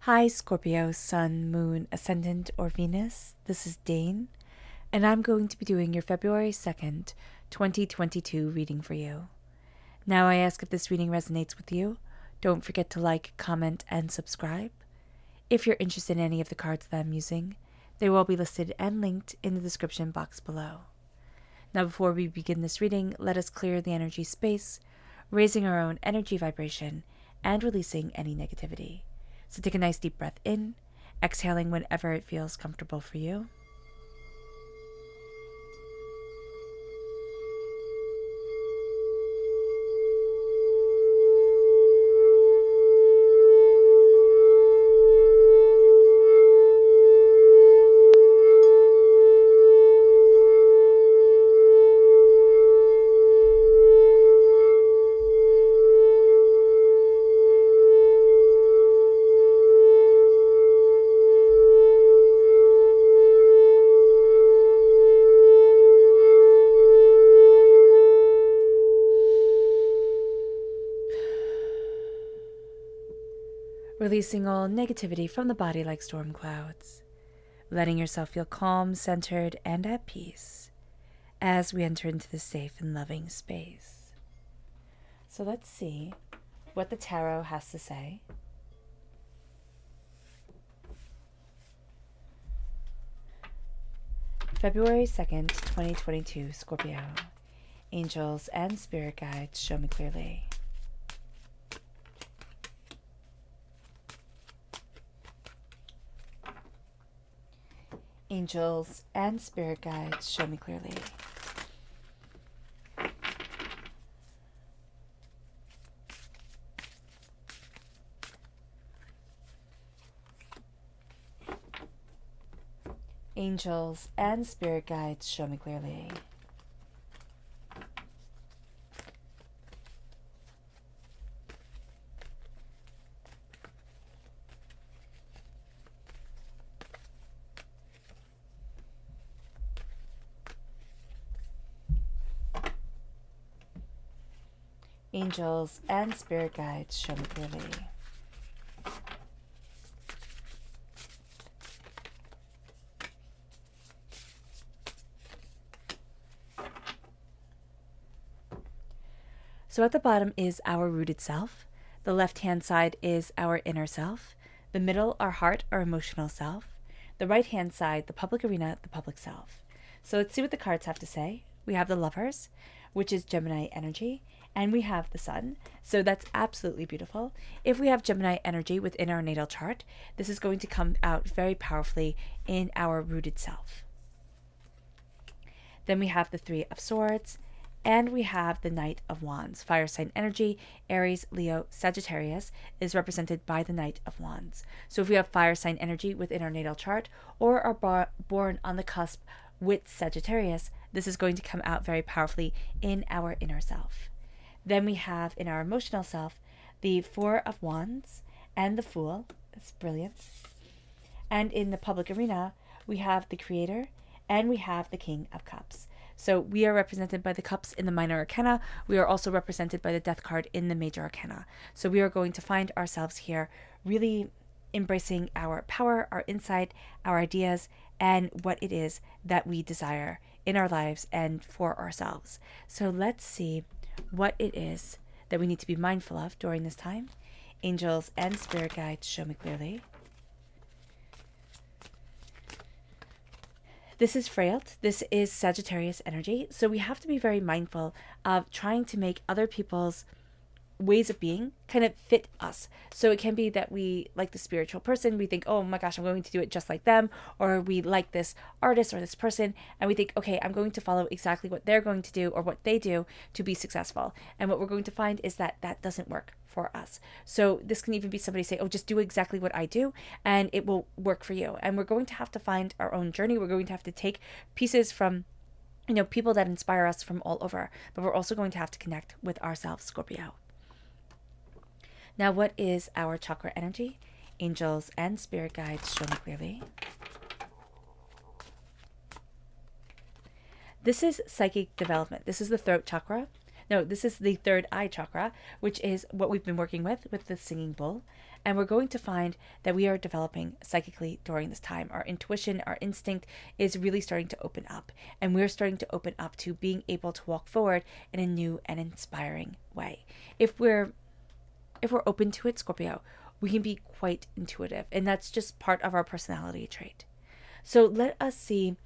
Hi, Scorpio, Sun, Moon, Ascendant, or Venus. This is Dane, and I'm going to be doing your February 2nd, 2022 reading for you. Now I ask if this reading resonates with you. Don't forget to like, comment, and subscribe. If you're interested in any of the cards that I'm using, they will be listed and linked in the description box below. Now before we begin this reading, let us clear the energy space, raising our own energy vibration and releasing any negativity. So take a nice deep breath in, exhaling whenever it feels comfortable for you. Releasing all negativity from the body like storm clouds, letting yourself feel calm, centered, and at peace as we enter into this safe and loving space. So let's see what the tarot has to say. February 2nd, 2022, Scorpio. Angels and spirit guides show me clearly. Angels and spirit guides show me clearly. Angels and spirit guides show me clearly. Angels and spirit guides show me clearly. So at the bottom is our rooted self. The left-hand side is our inner self. The middle, our heart, our emotional self. The right-hand side, the public arena, the public self. So let's see what the cards have to say. We have the Lovers, which is Gemini energy, and we have the Sun. So that's absolutely beautiful. If we have Gemini energy within our natal chart, this is going to come out very powerfully in our rooted self. Then we have the Three of Swords, and we have the Knight of Wands. Fire sign energy, Aries, Leo, Sagittarius is represented by the Knight of Wands. So if we have fire sign energy within our natal chart or are born on the cusp with Sagittarius, this is going to come out very powerfully in our inner self. Then we have in our emotional self the Four of Wands and the Fool. That's brilliant. And in the public arena, we have the Creator and we have the King of Cups. So we are represented by the Cups in the minor arcana. We are also represented by the Death card in the major arcana. So we are going to find ourselves here really embracing our power, our insight, our ideas, and what it is that we desire in our lives and for ourselves. So let's see what it is that we need to be mindful of during this time. Angels and spirit guides show me clearly. This is Freylt. This is Sagittarius energy. So we have to be very mindful of trying to make other people's ways of being kind of fit us. So it can be that we like the spiritual person, we think, oh my gosh, I'm going to do it just like them, or we like this artist or this person and we think, okay, I'm going to follow exactly what they're going to do or what they do to be successful. And what we're going to find is that that doesn't work for us. So this can even be somebody say, oh, just do exactly what I do and it will work for you. And we're going to have to find our own journey. We're going to have to take pieces from people that inspire us from all over, but we're also going to have to connect with ourselves, Scorpio. Now, what is our chakra energy? Angels and spirit guides show me clearly. This is psychic development. This is the throat chakra. No, this is the third eye chakra, which is what we've been working with the singing bull. And we're going to find that we are developing psychically during this time. Our intuition, our instinct is really starting to open up. And we're starting to open up to being able to walk forward in a new and inspiring way. If we're open to it, Scorpio, we can be quite intuitive. And that's just part of our personality trait. So let us see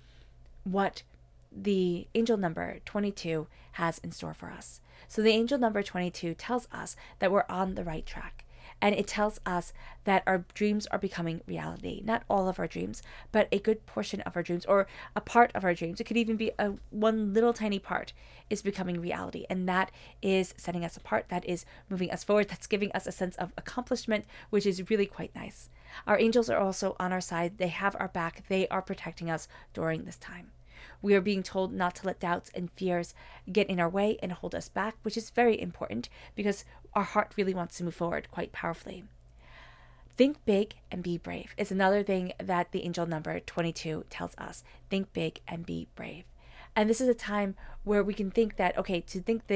what the angel number 22 has in store for us. So the angel number 22 tells us that we're on the right track. And it tells us that our dreams are becoming reality. Not all of our dreams, but a good portion of our dreams, or a part of our dreams. It could even be one little tiny part is becoming reality. And that is setting us apart. That is moving us forward. That's giving us a sense of accomplishment, which is really quite nice. Our angels are also on our side. They have our back. They are protecting us during this time. We are being told not to let doubts and fears get in our way and hold us back, which is very important because our heart really wants to move forward quite powerfully. Think big and be brave is another thing that the angel number 22 tells us. Think big and be brave. And this is a time where we can think that, okay, to think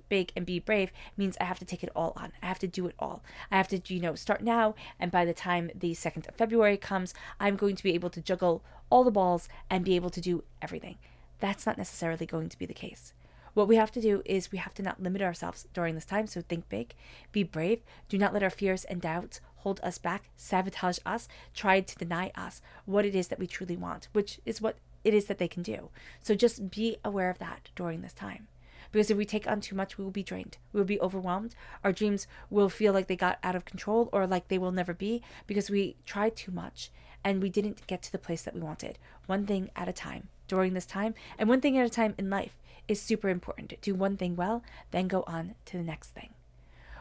big and be brave means I have to take it all on. I have to do it all. I have to, start now. And by the time the 2nd of February comes, I'm going to be able to juggle all the balls and be able to do everything. That's not necessarily going to be the case. What we have to do is we have to not limit ourselves during this time. So think big, be brave. Do not let our fears and doubts hold us back, sabotage us, try to deny us what it is that we truly want, which is what it is that they can do. So just be aware of that during this time. Because if we take on too much, we will be drained. We will be overwhelmed. Our dreams will feel like they got out of control or like they will never be because we tried too much and we didn't get to the place that we wanted. One thing at a time during this time, and one thing at a time in life is super important. Do one thing well, then go on to the next thing.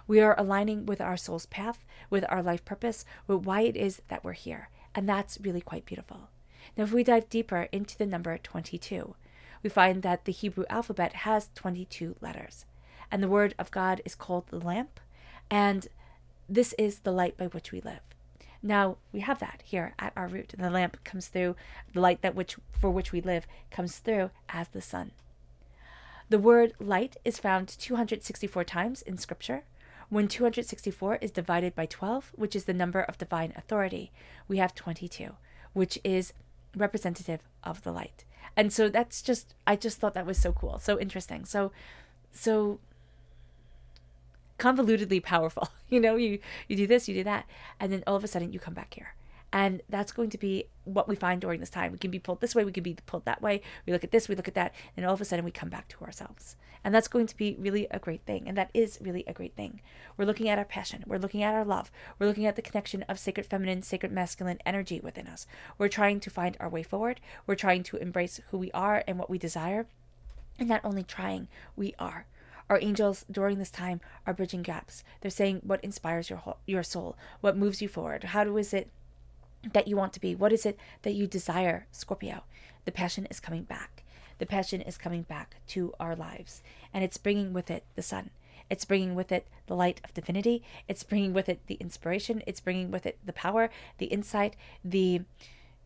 We are aligning with our soul's path, with our life purpose, with why it is that we're here. And that's really quite beautiful. Now, if we dive deeper into the number 22, we find that the Hebrew alphabet has 22 letters. And the word of God is called the lamp. And this is the light by which we live. Now, we have that here at our root. And the lamp comes through, the light for which we live comes through as the sun. The word light is found 264 times in Scripture. When 264 is divided by 12, which is the number of divine authority, we have 22, which is representative of the light. And so I just thought that was so cool, so interesting, so convolutedly powerful. You do this, you do that, and then all of a sudden you come back here. And that's going to be what we find during this time. We can be pulled this way, we can be pulled that way. We look at this, we look at that, and all of a sudden we come back to ourselves. And that's going to be really a great thing. And that is really a great thing. We're looking at our passion. We're looking at our love. We're looking at the connection of sacred feminine, sacred masculine energy within us. We're trying to find our way forward. We're trying to embrace who we are and what we desire. And not only trying, we are. Our angels during this time are bridging gaps. They're saying what inspires your soul, what moves you forward. How is it that you want to be? What is it that you desire, Scorpio? The passion is coming back. The passion is coming back to our lives. And it's bringing with it the sun. It's bringing with it the light of divinity. It's bringing with it the inspiration. It's bringing with it the power, the insight, the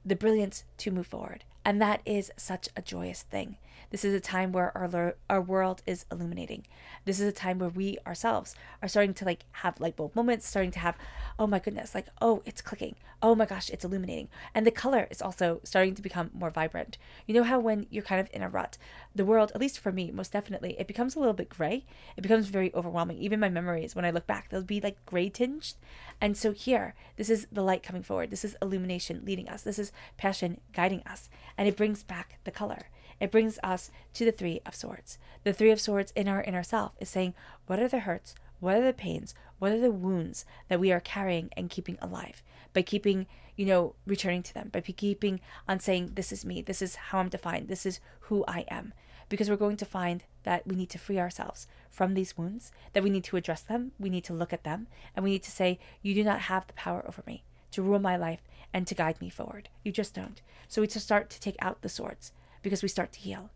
brilliance to move forward. And that is such a joyous thing. This is a time where our world is illuminating. This is a time where we ourselves are starting to have light bulb moments, starting to have, oh my goodness, oh, it's clicking. Oh my gosh, it's illuminating. And the color is also starting to become more vibrant. You know how when you're kind of in a rut, the world, at least for me, most definitely, it becomes a little bit gray. It becomes very overwhelming. Even my memories, when I look back, they'll be gray tinged. And so here, this is the light coming forward. This is illumination leading us. This is passion guiding us. And it brings back the color. It brings us to the Three of Swords. The Three of Swords in our inner self is saying, what are the hurts? What are the pains? What are the wounds that we are carrying and keeping alive? By keeping, returning to them. By keeping on saying, this is me. This is how I'm defined. This is who I am. Because we're going to find that we need to free ourselves from these wounds, that we need to address them. We need to look at them. And we need to say, you do not have the power over me to rule my life and to guide me forward. You just don't. So we just start to take out the swords because we start to heal.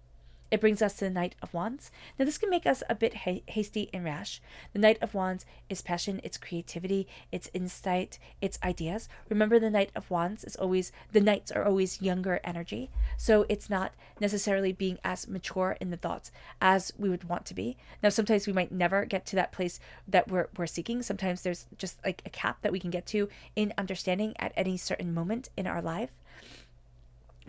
It brings us to the Knight of Wands. Now, this can make us a bit hasty and rash. The Knight of Wands is passion, it's creativity, it's insight, it's ideas. Remember, the Knight of Wands is always, the knights are always younger energy. So it's not necessarily being as mature in the thoughts as we would want to be. Now, sometimes we might never get to that place that we're seeking. Sometimes there's just like a cap that we can get to in understanding at any certain moment in our life.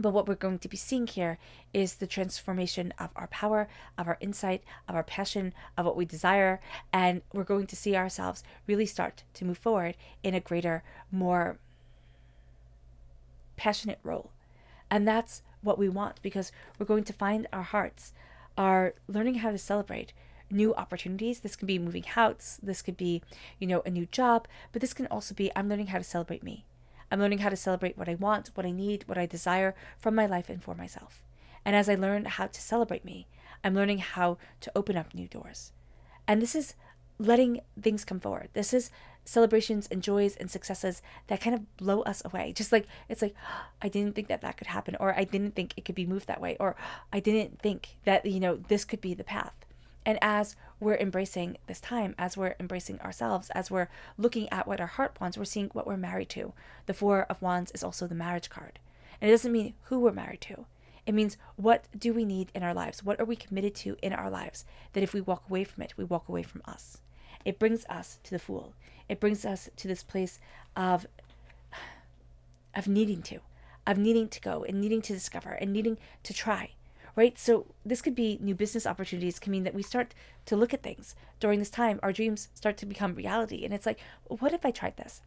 But what we're going to be seeing here is the transformation of our power, of our insight, of our passion, of what we desire. And we're going to see ourselves really start to move forward in a greater, more passionate role. And that's what we want, because we're going to find our hearts are learning how to celebrate new opportunities. This can be moving house. This could be, a new job. But this can also be, I'm learning how to celebrate me. I'm learning how to celebrate what I want, what I need, what I desire from my life and for myself. And as I learn how to celebrate me, I'm learning how to open up new doors. And this is letting things come forward. This is celebrations and joys and successes that kind of blow us away. Just like, it's like, oh, I didn't think that could happen, or I didn't think it could be moved that way, or I didn't think that, this could be the path. And as we're embracing this time, as we're embracing ourselves, as we're looking at what our heart wants, we're seeing what we're married to. The Four of Wands is also the marriage card. And it doesn't mean who we're married to. It means, what do we need in our lives? What are we committed to in our lives? That if we walk away from it, we walk away from us. It brings us to the Fool. It brings us to this place of needing to go and needing to discover and needing to try. Right? So this could be new business opportunities, can mean that we start to look at things during this time. Our dreams start to become reality. And it's like, well, what if I tried this?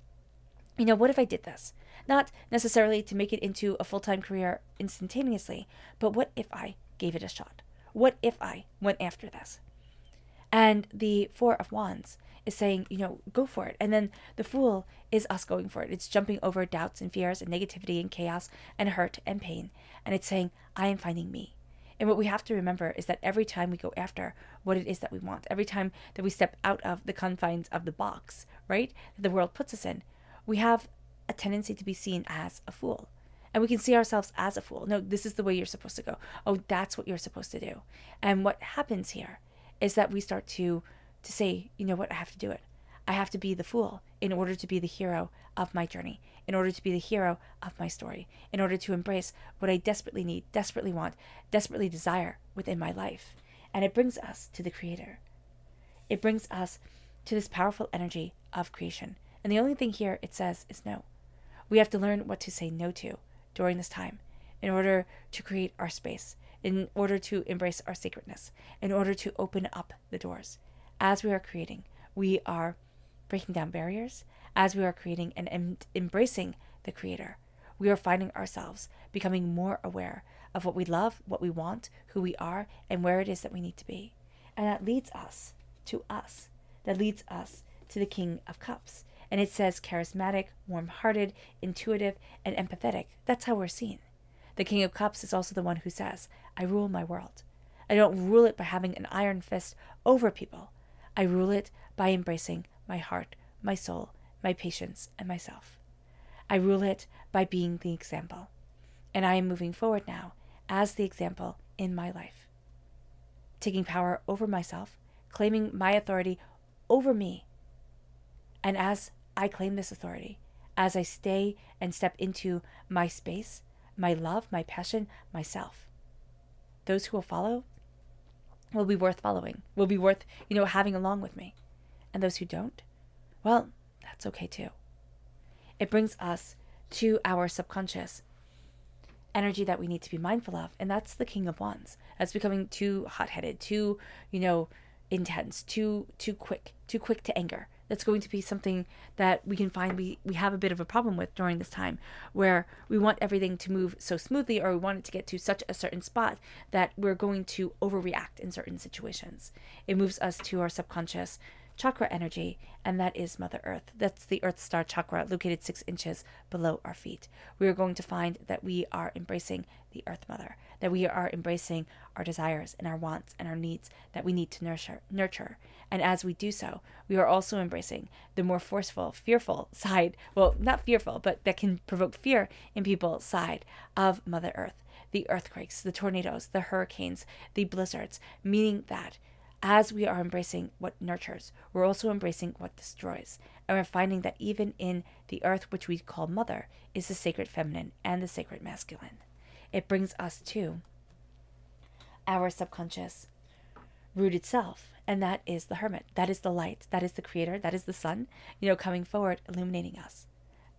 What if I did this? Not necessarily to make it into a full-time career instantaneously, but what if I gave it a shot? What if I went after this? And the Four of Wands is saying, go for it. And then the Fool is us going for it. It's jumping over doubts and fears and negativity and chaos and hurt and pain. And it's saying, I am finding me. And what we have to remember is that every time we go after what it is that we want, every time that we step out of the confines of the box, right, that the world puts us in, we have a tendency to be seen as a fool. And we can see ourselves as a fool. No, this is the way you're supposed to go. Oh, that's what you're supposed to do. And what happens here is that we start to say, you know what, I have to do it. I have to be the fool in order to be the hero of my journey, in order to be the hero of my story, in order to embrace what I desperately need, desperately want, desperately desire within my life. And it brings us to the Creator. It brings us to this powerful energy of creation. And the only thing here it says is no. We have to learn what to say no to during this time in order to create our space, in order to embrace our sacredness, in order to open up the doors. As we are creating, we are breaking down barriers. As we are creating and embracing the Creator, we are finding ourselves becoming more aware of what we love, what we want, who we are, and where it is that we need to be. And that leads us to us. That leads us to the King of Cups. And it says charismatic, warm-hearted, intuitive, and empathetic. That's how we're seen. The King of Cups is also the one who says, I rule my world. I don't rule it by having an iron fist over people. I rule it by embracing my heart, my soul, my patience, and myself. I rule it by being the example. And I am moving forward now as the example in my life. Taking power over myself, claiming my authority over me. And as I claim this authority, as I stay and step into my space, my love, my passion, myself, those who will follow will be worth following, will be worth, having along with me. And those who don't, well, that's okay too. It brings us to our subconscious energy that we need to be mindful of, and that's the King of Wands. That's becoming too hot-headed, too, intense, too quick to anger. That's going to be something that we can find we have a bit of a problem with during this time, where we want everything to move so smoothly, or we want it to get to such a certain spot that we're going to overreact in certain situations. It moves us to our subconscious chakra energy, and that is Mother Earth. That's the Earth Star chakra located 6 inches below our feet. We are going to find that we are embracing the Earth Mother, that we are embracing our desires and our wants and our needs that we need to nurture. And as we do so, we are also embracing the more forceful, fearful side, well, not fearful, but that can provoke fear in people side of Mother Earth. the earthquakes, the tornadoes, the hurricanes, the blizzards, meaning that as we are embracing what nurtures, we're also embracing what destroys. And we're finding that even in the earth, which we call mother, is the sacred feminine and the sacred masculine. It brings us to our subconscious rooted self, and that is the hermit. That is the light. That is the creator. That is the sun, coming forward, illuminating us,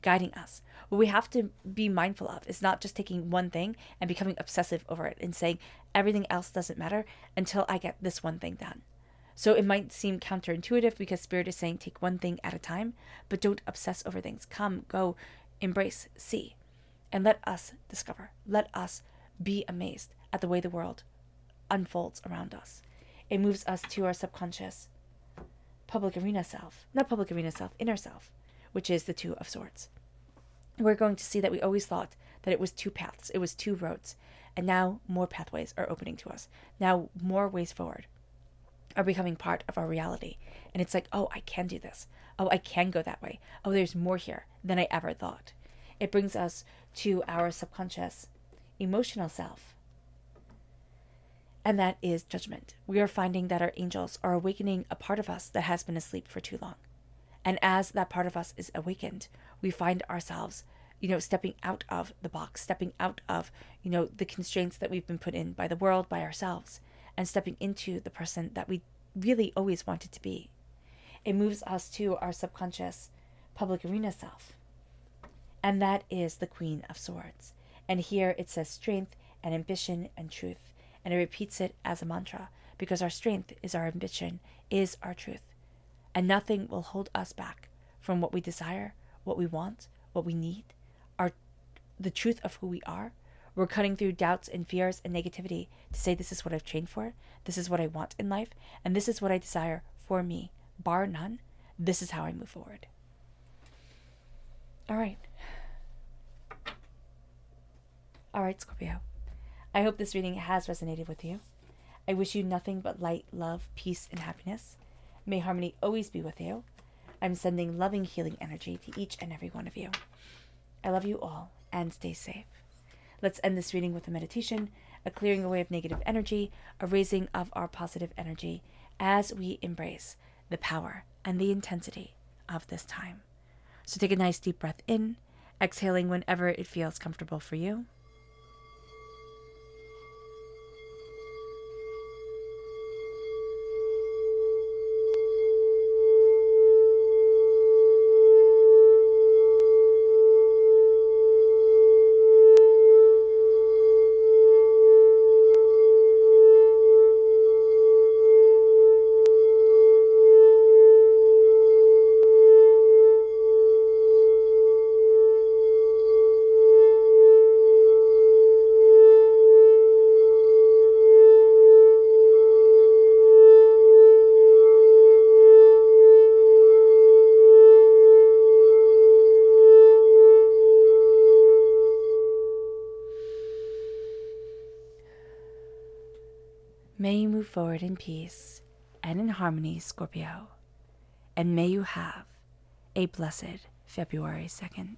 guiding us. What we have to be mindful of is not just taking one thing and becoming obsessive over it and saying everything else doesn't matter until I get this one thing done. So it might seem counterintuitive because Spirit is saying take one thing at a time, but don't obsess over things. Come, go, embrace, see, and let us discover. Let us be amazed at the way the world unfolds around us. It moves us to our subconscious public arena self, not public arena self, inner self, which is the Two of Swords. We're going to see that we always thought that it was two paths, it was two roads, and now more pathways are opening to us. Now more ways forward are becoming part of our reality. And it's like, oh, I can do this. Oh, I can go that way. Oh, there's more here than I ever thought. It brings us to our subconscious emotional self. And that is judgment. We are finding that our angels are awakening a part of us that has been asleep for too long. And as that part of us is awakened, we find ourselves, stepping out of the box, stepping out of, the constraints that we've been put in by the world, by ourselves, and stepping into the person that we really always wanted to be. It moves us to our subconscious public arena self. And that is the Queen of Swords. And here it says strength and ambition and truth. And it repeats it as a mantra because our strength is our ambition, is our truth. And nothing will hold us back from what we desire, what we want, what we need, the truth of who we are. We're cutting through doubts and fears and negativity to say this is what I've trained for, this is what I want in life, and this is what I desire for me, bar none. This is how I move forward. All right, Scorpio. I hope this reading has resonated with you. I wish you nothing but light, love, peace, and happiness. May harmony always be with you. I'm sending loving, healing energy to each and every one of you. I love you all, and stay safe. Let's end this reading with a meditation, a clearing away of negative energy, a raising of our positive energy as we embrace the power and the intensity of this time. So take a nice deep breath in, exhaling whenever it feels comfortable for you. May you move forward in peace and in harmony, Scorpio, and may you have a blessed February 2nd.